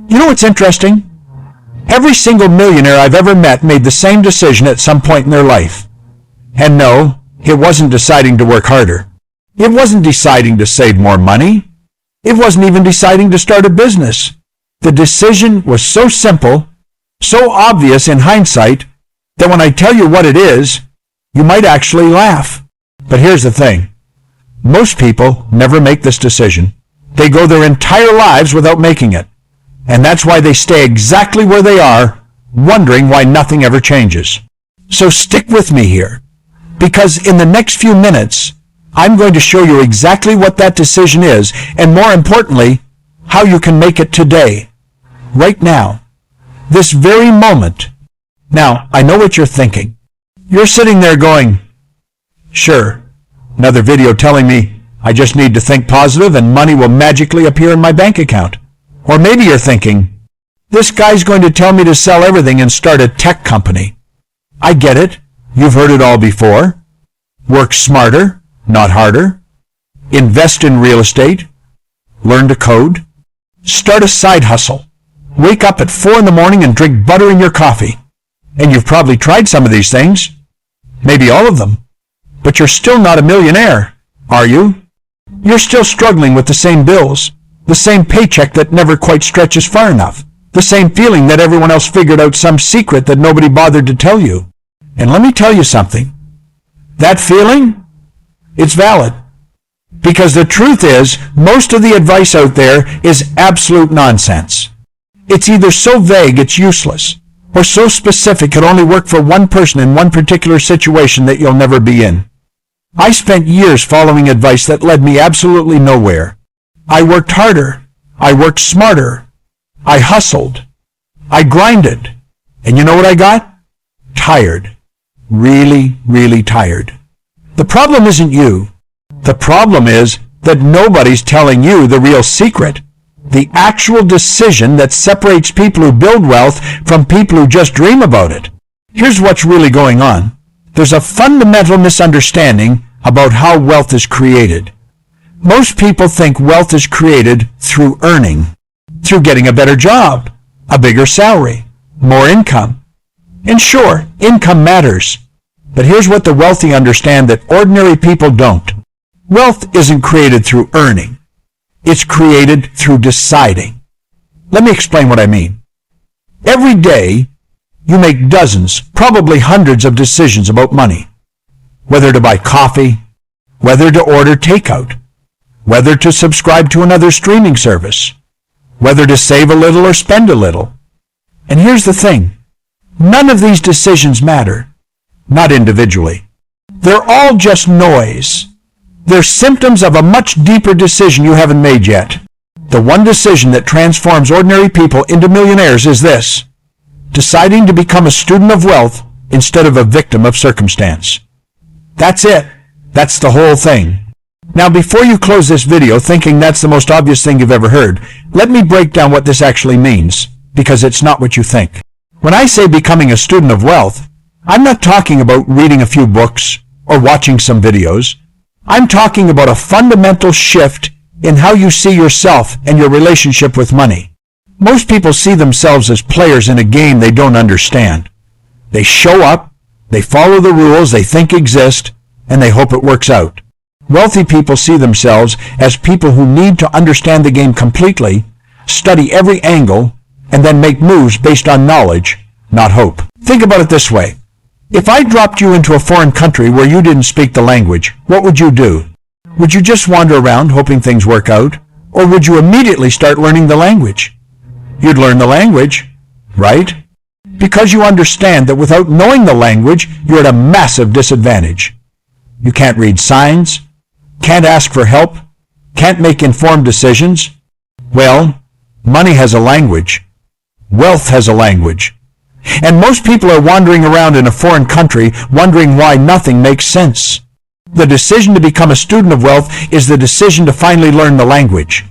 You know what's interesting? Every single millionaire I've ever met made the same decision at some point in their life. And no, it wasn't deciding to work harder. It wasn't deciding to save more money. It wasn't even deciding to start a business. The decision was so simple, so obvious in hindsight, that when I tell you what it is, you might actually laugh. But here's the thing. Most people never make this decision. They go their entire lives without making it. And that's why they stay exactly where they are, wondering why nothing ever changes. So stick with me here, because in the next few minutes, I'm going to show you exactly what that decision is, and more importantly, how you can make it today, right now, this very moment. Now, I know what you're thinking. You're sitting there going, sure, another video telling me I just need to think positive and money will magically appear in my bank account. Or maybe you're thinking, this guy's going to tell me to sell everything and start a tech company. I get it. You've heard it all before. Work smarter, not harder. Invest in real estate. Learn to code. Start a side hustle. Wake up at 4 in the morning and drink butter in your coffee. And you've probably tried some of these things. Maybe all of them. But you're still not a millionaire, are you? You're still struggling with the same bills, the same paycheck that never quite stretches far enough, the same feeling that everyone else figured out some secret that nobody bothered to tell you. And let me tell you something. That feeling, it's valid. Because the truth is, most of the advice out there is absolute nonsense. It's either so vague it's useless, or so specific it only work for one person in one particular situation that you'll never be in. I spent years following advice that led me absolutely nowhere. I worked harder. I worked smarter. I hustled. I grinded. And you know what I got? Tired. Really, really tired. The problem isn't you. The problem is that nobody's telling you the real secret. The actual decision that separates people who build wealth from people who just dream about it. Here's what's really going on. There's a fundamental misunderstanding about how wealth is created. Most people think wealth is created through earning, through getting a better job, a bigger salary, more income. And sure, income matters. But here's what the wealthy understand that ordinary people don't. Wealth isn't created through earning. It's created through deciding. Let me explain what I mean. Every day, you make dozens, probably hundreds of decisions about money. Whether to buy coffee, whether to order takeout, whether to subscribe to another streaming service, whether to save a little or spend a little. And here's the thing. None of these decisions matter. Not individually. They're all just noise. They're symptoms of a much deeper decision you haven't made yet. The one decision that transforms ordinary people into millionaires is this: deciding to become a student of wealth instead of a victim of circumstance. That's it. That's the whole thing. Now, before you close this video thinking that's the most obvious thing you've ever heard, let me break down what this actually means, because it's not what you think. When I say becoming a student of wealth, I'm not talking about reading a few books or watching some videos. I'm talking about a fundamental shift in how you see yourself and your relationship with money. Most people see themselves as players in a game they don't understand. They show up, they follow the rules they think exist, and they hope it works out. Wealthy people see themselves as people who need to understand the game completely, study every angle, and then make moves based on knowledge, not hope. Think about it this way. If I dropped you into a foreign country where you didn't speak the language, what would you do? Would you just wander around hoping things work out? Or would you immediately start learning the language? You'd learn the language, right? Because you understand that without knowing the language, you're at a massive disadvantage. You can't read signs, can't ask for help, can't make informed decisions. Well, money has a language. Wealth has a language. And most people are wandering around in a foreign country wondering why nothing makes sense. The decision to become a student of wealth is the decision to finally learn the language.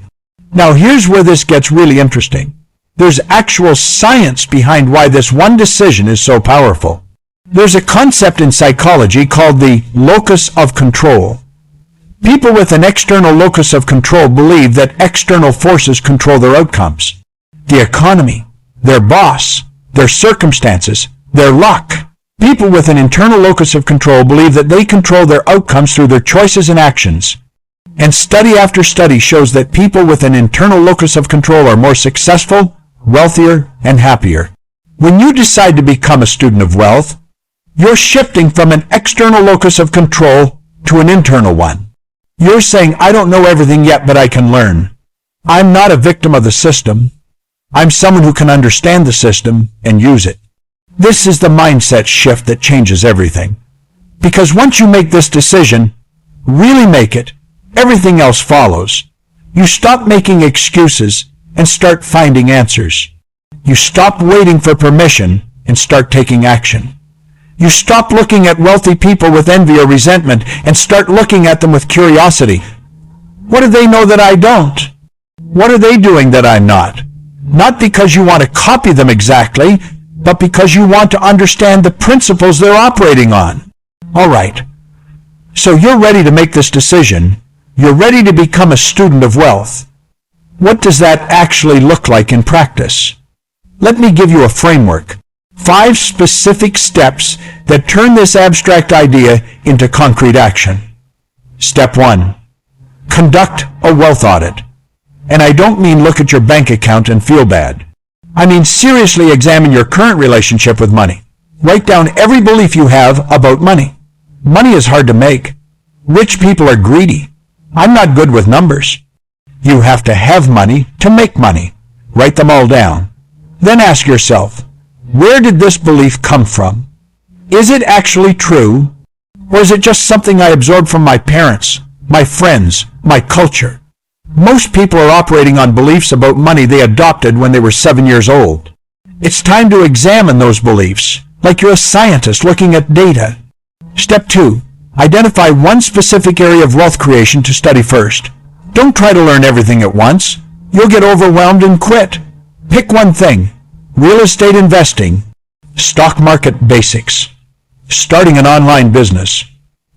Now here's where this gets really interesting. There's actual science behind why this one decision is so powerful. There's a concept in psychology called the locus of control. People with an external locus of control believe that external forces control their outcomes. the economy, their boss, their circumstances, their luck. People with an internal locus of control believe that they control their outcomes through their choices and actions. And study after study shows that people with an internal locus of control are more successful, wealthier, and happier. When you decide to become a student of wealth, you're shifting from an external locus of control to an internal one. You're saying, I don't know everything yet, but I can learn. I'm not a victim of the system. I'm someone who can understand the system and use it. This is the mindset shift that changes everything. Because once you make this decision, really make it, everything else follows. You stop making excuses and start finding answers. You stop waiting for permission and start taking action. You stop looking at wealthy people with envy or resentment and start looking at them with curiosity. What do they know that I don't? What are they doing that I'm not? Not because you want to copy them exactly, but because you want to understand the principles they're operating on. All right. So you're ready to make this decision. You're ready to become a student of wealth. What does that actually look like in practice? Let me give you a framework. 5 specific steps that turn this abstract idea into concrete action. Step 1. Conduct a wealth audit. And I don't mean look at your bank account and feel bad. I mean seriously examine your current relationship with money. Write down every belief you have about money. Money is hard to make. Rich people are greedy. I'm not good with numbers. You have to have money to make money. Write them all down. Then ask yourself, where did this belief come from? Is it actually true? Or is it just something I absorbed from my parents, my friends, my culture? Most people are operating on beliefs about money they adopted when they were 7 years old. It's time to examine those beliefs, like you're a scientist looking at data. Step 2. Identify one specific area of wealth creation to study first. Don't try to learn everything at once. You'll get overwhelmed and quit. Pick one thing. Real estate investing, stock market basics, starting an online business,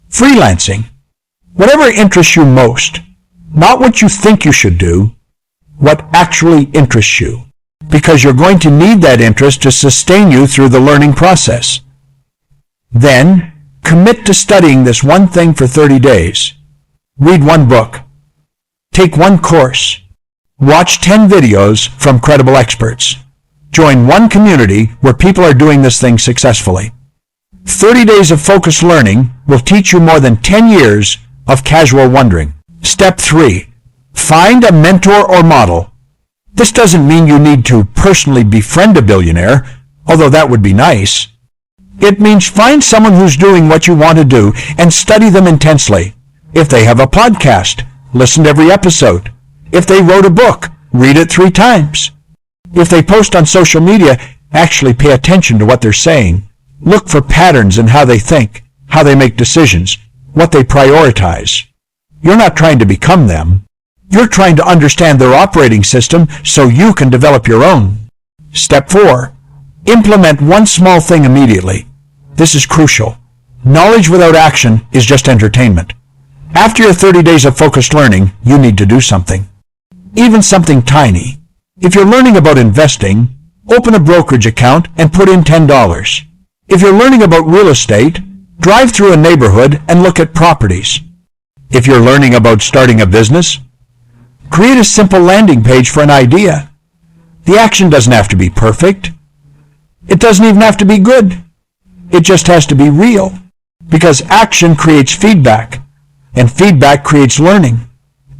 freelancing, whatever interests you most. Not what you think you should do, what actually interests you. Because you're going to need that interest to sustain you through the learning process. Then, commit to studying this one thing for 30 days. Read one book. Take one course. Watch 10 videos from credible experts. Join one community where people are doing this thing successfully. 30 days of focused learning will teach you more than 10 years of casual wondering. Step 3. Find a mentor or model. This doesn't mean you need to personally befriend a billionaire, although that would be nice. It means find someone who's doing what you want to do and study them intensely. If they have a podcast, listen to every episode. If they wrote a book, read it 3 times. If they post on social media, actually pay attention to what they're saying. Look for patterns in how they think, how they make decisions, what they prioritize. You're not trying to become them. You're trying to understand their operating system so you can develop your own. Step 4. Implement one small thing immediately. This is crucial. Knowledge without action is just entertainment. After your 30 days of focused learning, you need to do something. Even something tiny. If you're learning about investing, open a brokerage account and put in $10. If you're learning about real estate, drive through a neighborhood and look at properties. If you're learning about starting a business, create a simple landing page for an idea. The action doesn't have to be perfect. It doesn't even have to be good. It just has to be real. Because action creates feedback, and feedback creates learning,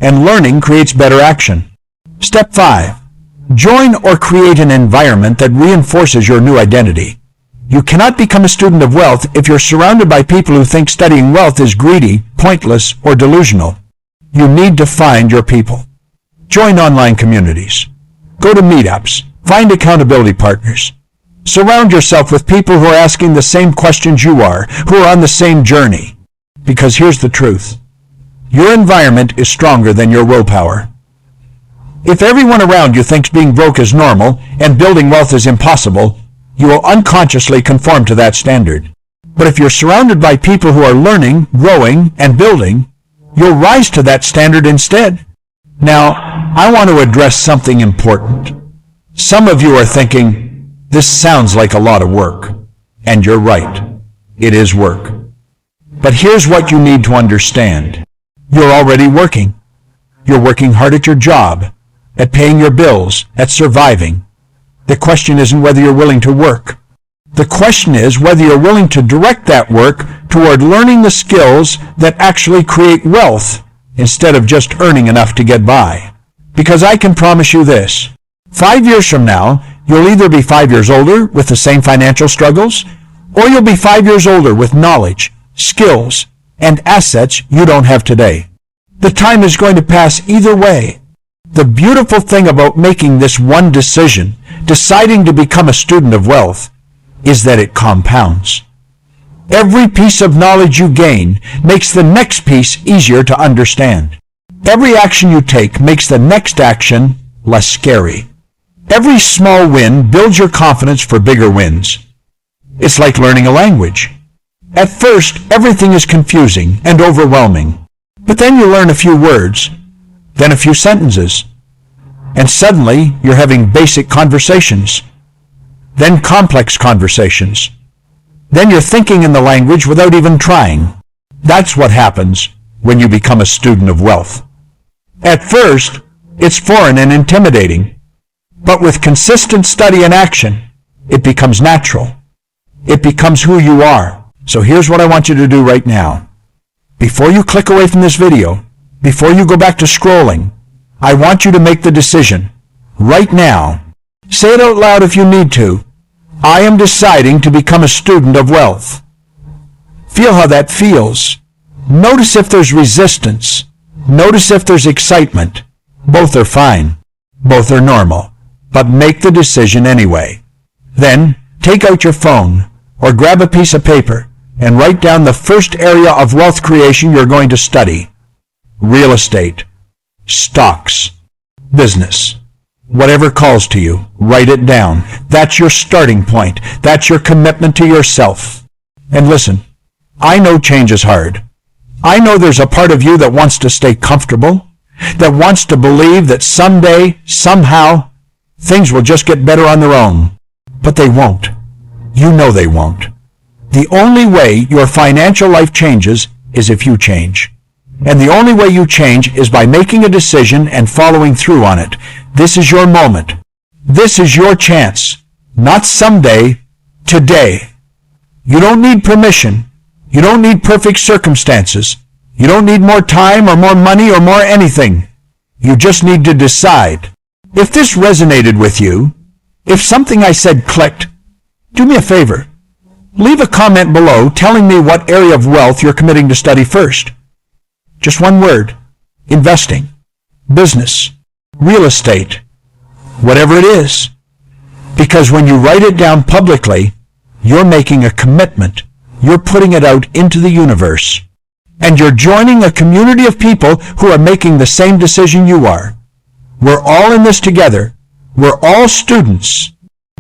and learning creates better action. Step 5. Join or create an environment that reinforces your new identity. You cannot become a student of wealth if you're surrounded by people who think studying wealth is greedy, pointless, or delusional. You need to find your people. Join online communities. Go to meetups. Find accountability partners. Surround yourself with people who are asking the same questions you are, who are on the same journey. Because here's the truth. Your environment is stronger than your willpower. If everyone around you thinks being broke is normal and building wealth is impossible, you will unconsciously conform to that standard. But if you're surrounded by people who are learning, growing, and building, you'll rise to that standard instead. Now, I want to address something important. Some of you are thinking, this sounds like a lot of work. And you're right. It is work. But here's what you need to understand. You're already working. You're working hard at your job, at paying your bills, at surviving. The question isn't whether you're willing to work. The question is whether you're willing to direct that work toward learning the skills that actually create wealth instead of just earning enough to get by. Because I can promise you this, 5 years from now, you'll either be 5 years older with the same financial struggles, or you'll be 5 years older with knowledge, skills, and assets you don't have today. The time is going to pass either way. The beautiful thing about making this one decision, deciding to become a student of wealth, is that it compounds. Every piece of knowledge you gain makes the next piece easier to understand. Every action you take makes the next action less scary. Every small win builds your confidence for bigger wins. It's like learning a language. At first, everything is confusing and overwhelming. But then you learn a few words, then a few sentences, and suddenly you're having basic conversations, then complex conversations. Then you're thinking in the language without even trying. That's what happens when you become a student of wealth. At first, it's foreign and intimidating, but with consistent study and action, it becomes natural. It becomes who you are. So here's what I want you to do right now. Before you click away from this video, before you go back to scrolling, I want you to make the decision. Right now. Say it out loud if you need to. I am deciding to become a student of wealth. Feel how that feels. Notice if there's resistance. Notice if there's excitement. Both are fine. Both are normal. But make the decision anyway. Then, take out your phone or grab a piece of paper and write down the first area of wealth creation you're going to study. Real estate, stocks, business, whatever calls to you, write it down. That's your starting point. That's your commitment to yourself. And listen, I know change is hard. I know there's a part of you that wants to stay comfortable, that wants to believe that someday, somehow, things will just get better on their own. But they won't. You know they won't. The only way your financial life changes is if you change. And the only way you change is by making a decision and following through on it. This is your moment. This is your chance. Not someday, today. You don't need permission. You don't need perfect circumstances. You don't need more time or more money or more anything. You just need to decide. If this resonated with you, if something I said clicked, do me a favor. Leave a comment below telling me what area of wealth you're committing to study first. Just one word. Investing, business, real estate, whatever it is. Because when you write it down publicly, you're making a commitment. You're putting it out into the universe. And you're joining a community of people who are making the same decision you are. We're all in this together. We're all students.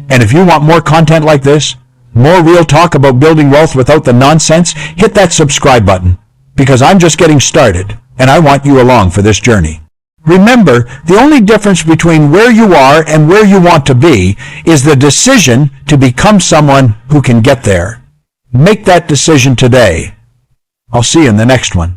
And if you want more content like this, more real talk about building wealth without the nonsense, hit that subscribe button. Because I'm just getting started, and I want you along for this journey. Remember, the only difference between where you are and where you want to be is the decision to become someone who can get there. Make that decision today. I'll see you in the next one.